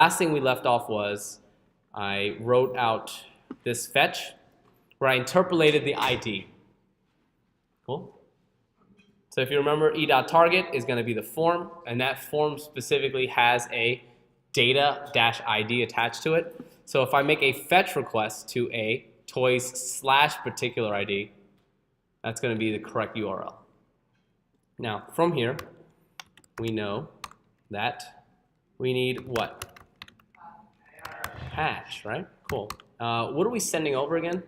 last thing we left off was I wrote out this fetch where I interpolated the ID. Cool? So if you remember, e.target is going to be the form, and that form specifically has a data-id attached to it. So if I make a fetch request to a toys/particular ID, that's going to be the correct URL. Now, from here, we know that we need what? Hash, right? Cool. What are we sending over again?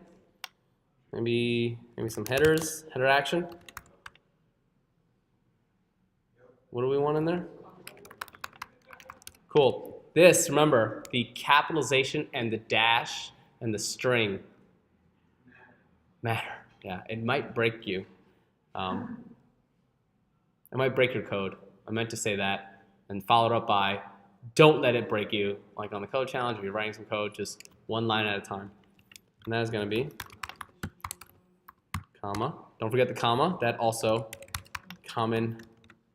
Maybe some headers, header action. What do we want in there? Cool. This, remember, the capitalization and the dash and the string matter. Yeah, it might break you. It might break your code. I meant to say that, and followed up by, don't let it break you. Like on the code challenge, if you're writing some code, just one line at a time. And that is going to be comma. Don't forget the comma. That also common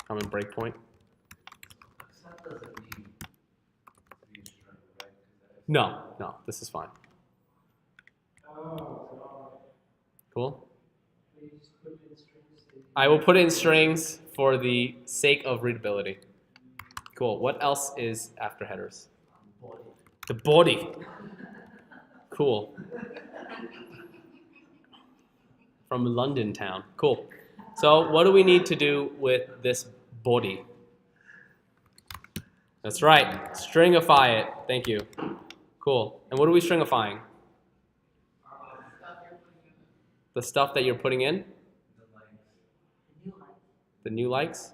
breakpoint. No, this is fine. Cool. I will put it in strings for the sake of readability. Cool. What else is after headers? The body. Cool. From London town. Cool. So what do we need to do with this body? That's right. Stringify it. Thank you. Cool. And what are we stringifying? The stuff that you're putting in? The new likes?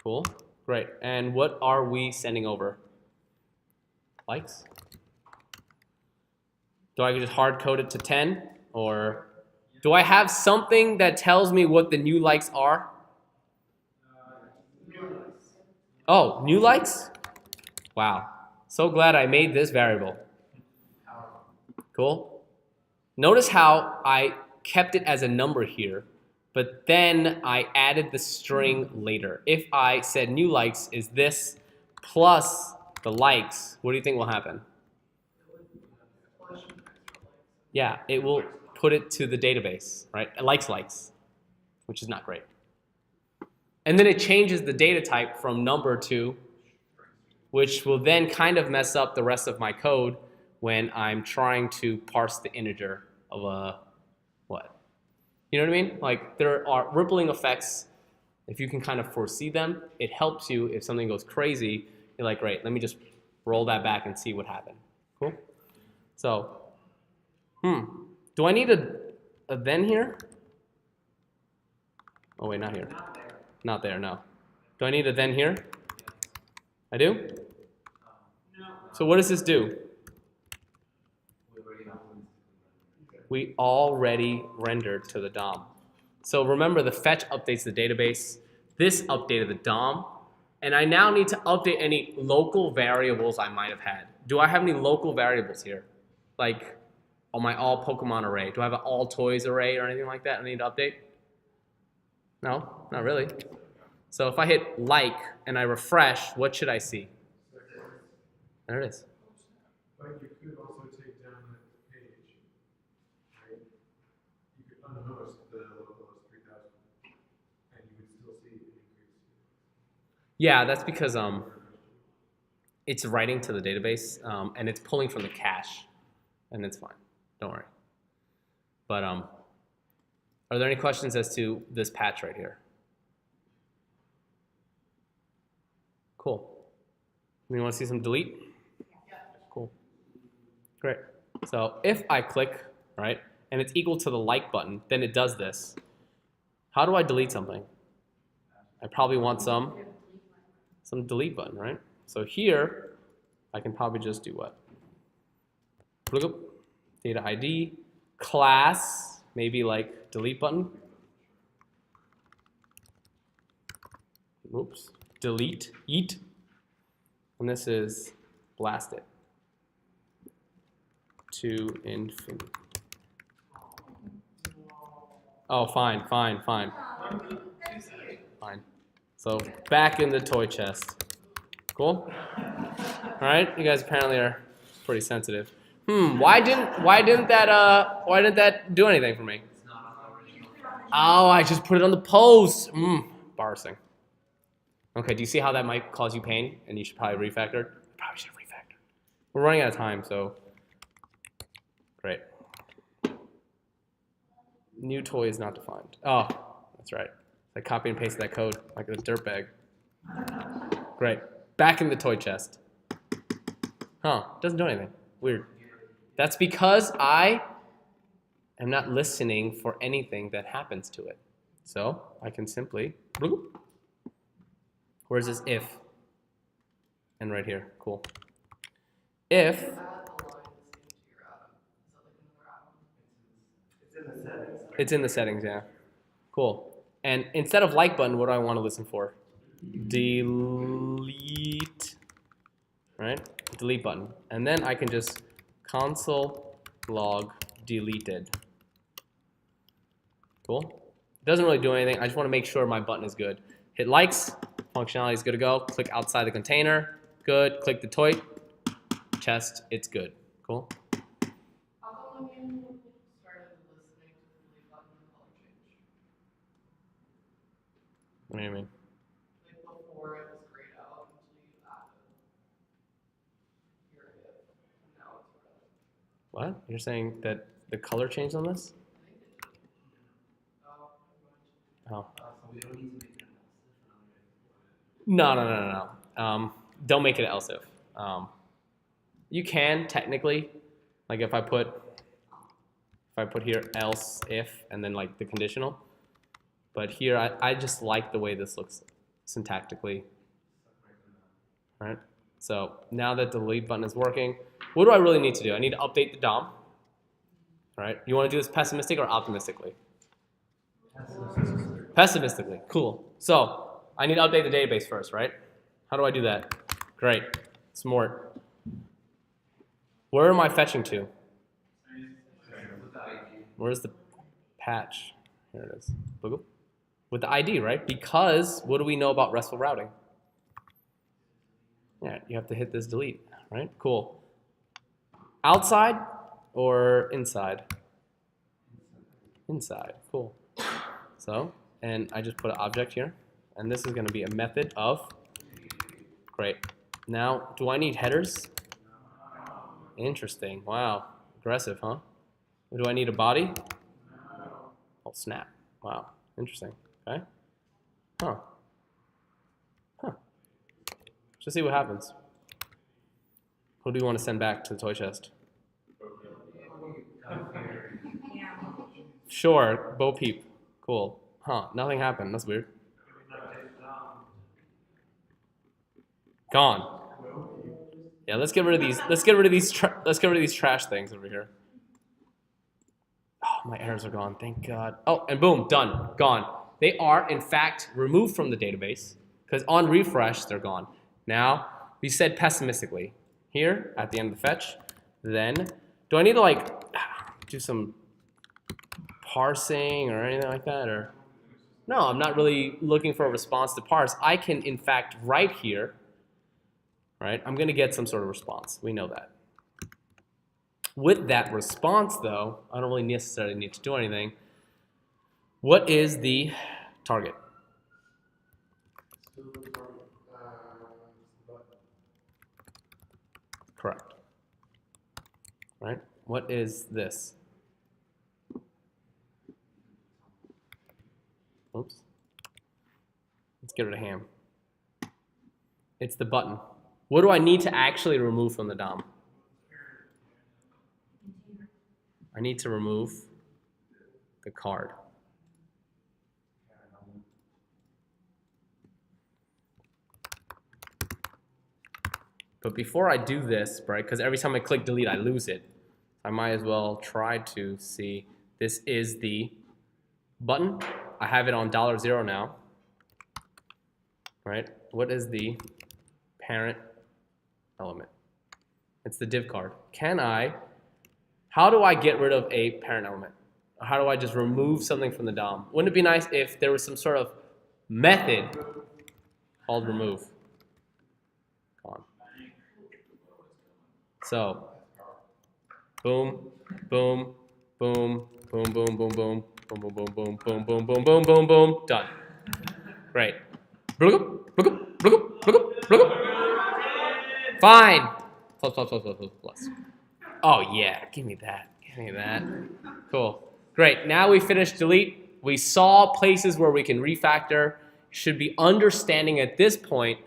Cool. Great. And what are we sending over? Likes? Do I just hard code it to 10? Or do I have something that tells me what the new likes are? Oh, new likes? Wow. So glad I made this variable. Cool. Notice how I kept it as a number here, but then I added the string later. If I said new likes is this plus the likes, what do you think will happen? Yeah, it will put it to the database, right? Likes, which is not great. And then it changes the data type from number to, which will then kind of mess up the rest of my code when I'm trying to parse the integer of a what? You know what I mean? Like there are rippling effects. If you can kind of foresee them, it helps you if something goes crazy. You're like, great, let me just roll that back and see what happened. Cool? So, do I need a then here? Oh wait, not here. Not there, no. Do I need a then here? I do? So what does this do? We already rendered to the DOM. So remember, the fetch updates the database. This updated the DOM. And I now need to update any local variables I might have had. Do I have any local variables here? Like on my all Pokemon array. Do I have an all toys array or anything like that I need to update? No, not really. So if I hit like and I refresh, what should I see? There it is. But you could also take down that page, right? You could unhost the localhost 3000, and you would still see an increase. Yeah, that's because it's writing to the database and it's pulling from the cache, and it's fine. Don't worry. But are there any questions as to this patch right here? Cool. You want to see some delete? Cool. Great. So if I click, right, and it's equal to the like button, then it does this. How do I delete something? I probably want some delete button, right? So here, I can probably just do what? Look up data ID, class, maybe like delete button. Oops. Delete, eat. And this is blast it to infinity. Oh, fine. Fine. So back in the toy chest. Cool? All right, you guys apparently are pretty sensitive. Why didn't that do anything for me? Oh, I just put it on the post. Embarrassing. Okay, do you see how that might cause you pain? And you should probably refactor. Probably should refactor. We're running out of time, so great. New toy is not defined. Oh, that's right. I copy and paste that code like a dirtbag. Great. Back in the toy chest. Huh, doesn't do anything. Weird. That's because I am not listening for anything that happens to it. So I can simply, where's this if? And right here, cool. If, it's in the settings, yeah. Cool. And instead of like button, what do I want to listen for? Delete, right? Delete button. And then I can just console log deleted. Cool. It doesn't really do anything. I just want to make sure my button is good. Hit likes, functionality is good to go. Click outside the container, good. Click the toy chest, it's good. Cool. How come when you started listening to the delete button, the color changed? What do you mean? Like before it was grayed out until you added your if, and now it's red. What? You're saying that the color changed on this? I think it did. Oh, Oh. So we don't need to make an No. Don't make it else if. You can technically, like if I put here else if and then like the conditional, but here I just like the way this looks syntactically. Right? So now that the delete button is working, what do I really need to do? I need to update the DOM. Right? You want to do this pessimistic or optimistically? Pessimistically. Cool. So I need to update the database first, right? How do I do that? Great. Smart. Where am I fetching to? Where's the patch? Here it is. Boop. With the ID, right? Because what do we know about RESTful routing? Yeah, you have to hit this delete, right? Cool. Outside or inside? Inside. Cool. So, and I just put an object here, and this is going to be a method of. Great. Now, do I need headers? Interesting. Wow. Aggressive, huh? Do I need a body? Oh, snap. Wow. Interesting. Okay. Huh. Let's see what happens. Who do you want to send back to the toy chest? Sure. Bo Peep. Cool. Huh. Nothing happened. That's weird. Gone. Yeah, let's get rid of these. Let's get rid of these trash things over here. Oh, my errors are gone. Thank God. Oh, and boom, done. Gone. They are in fact removed from the database because on refresh they're gone. Now we said pessimistically here at the end of the fetch. Then do I need to like do some parsing or anything like that, or no? I'm not really looking for a response to parse. I can in fact right here. Right? I'm going to get some sort of response. We know that. With that response, though, I don't really necessarily need to do anything. What is the target? Correct. Right? What is this? Oops. Let's get rid of ham. It's the button. What do I need to actually remove from the DOM? I need to remove the card. But before I do this, right, because every time I click delete, I lose it. I might as well try to see. This is the button. I have it on $0 now. Right? What is the parent element? It's the div card. How do I get rid of a parent element? Or how do I just remove something from the DOM? Wouldn't it be nice if there was some sort of method called remove? So, boom, boom, boom, boom, boom, boom, boom, boom, boom, boom, boom, boom, boom, boom, boom, boom, boom, done. Great. Fine. Plus. Oh yeah, give me that. Give me that. Cool. Great. Now we finished delete. We saw places where we can refactor. Should be understanding at this point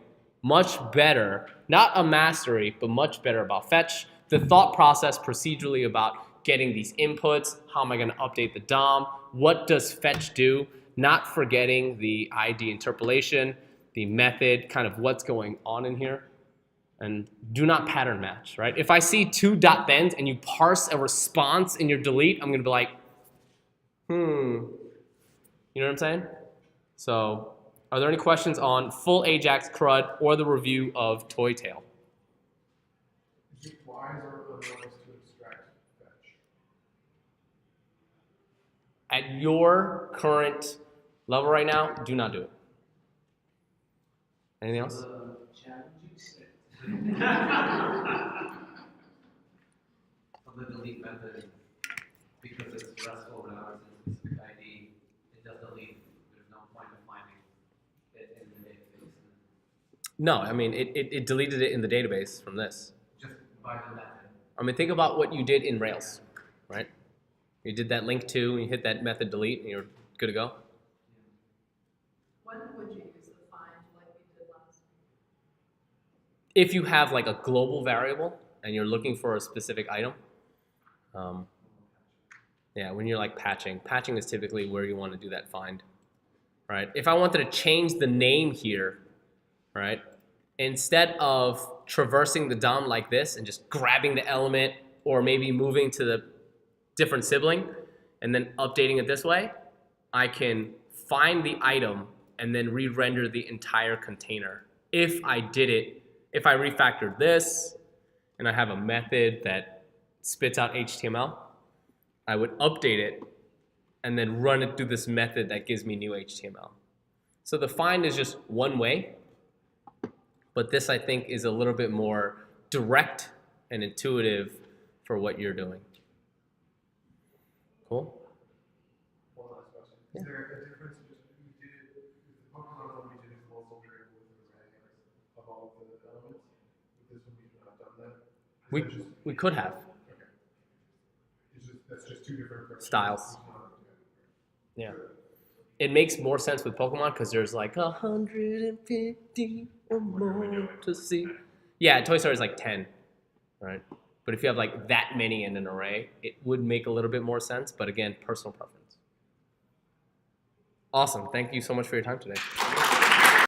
much better, not a mastery, but much better about fetch. The thought process procedurally about getting these inputs. How am I going to update the DOM? What does fetch do? Not forgetting the ID interpolation, the method, kind of what's going on in here. And do not pattern match, right? If I see two dot thens and you parse a response in your delete, I'm gonna be like, you know what I'm saying? So, are there any questions on full Ajax CRUD or the review of Toy Tail? Is it wise or unwise to extract fetch? At your current level right now, do not do it. Anything else? Challenging state. Of the delete method, because it's RESTful without a specific ID, it does delete. There's no point of finding it in the database. No, I mean, it deleted it in the database from this. Just by the method. I mean, think about what you did in Rails, right? You did that link to, and you hit that method delete, and you're good to go. When would you use the find like we did last week? If you have like a global variable and you're looking for a specific item, yeah, when you're like patching is typically where you want to do that find, right? If I wanted to change the name here, right, instead of traversing the DOM like this and just grabbing the element or maybe moving to the different sibling and then updating it this way, I can find the item and then re-render the entire container. If I refactored this and I have a method that spits out HTML, I would update it and then run it through this method that gives me new HTML. So the find is just one way, but this I think is a little bit more direct and intuitive for what you're doing. Cool? One last question. Yeah. Is there a difference between we did it, the Pokemon one we did is also variable with the array of all of the elements? With this one we have not done that? We could have. Okay. That's just two different Styles. Yeah. It makes more sense with Pokemon because there's like 150 or more to see. Yeah, Toy Story is like 10, right? But if you have like that many in an array, it would make a little bit more sense. But again, personal preference. Awesome. Thank you so much for your time today.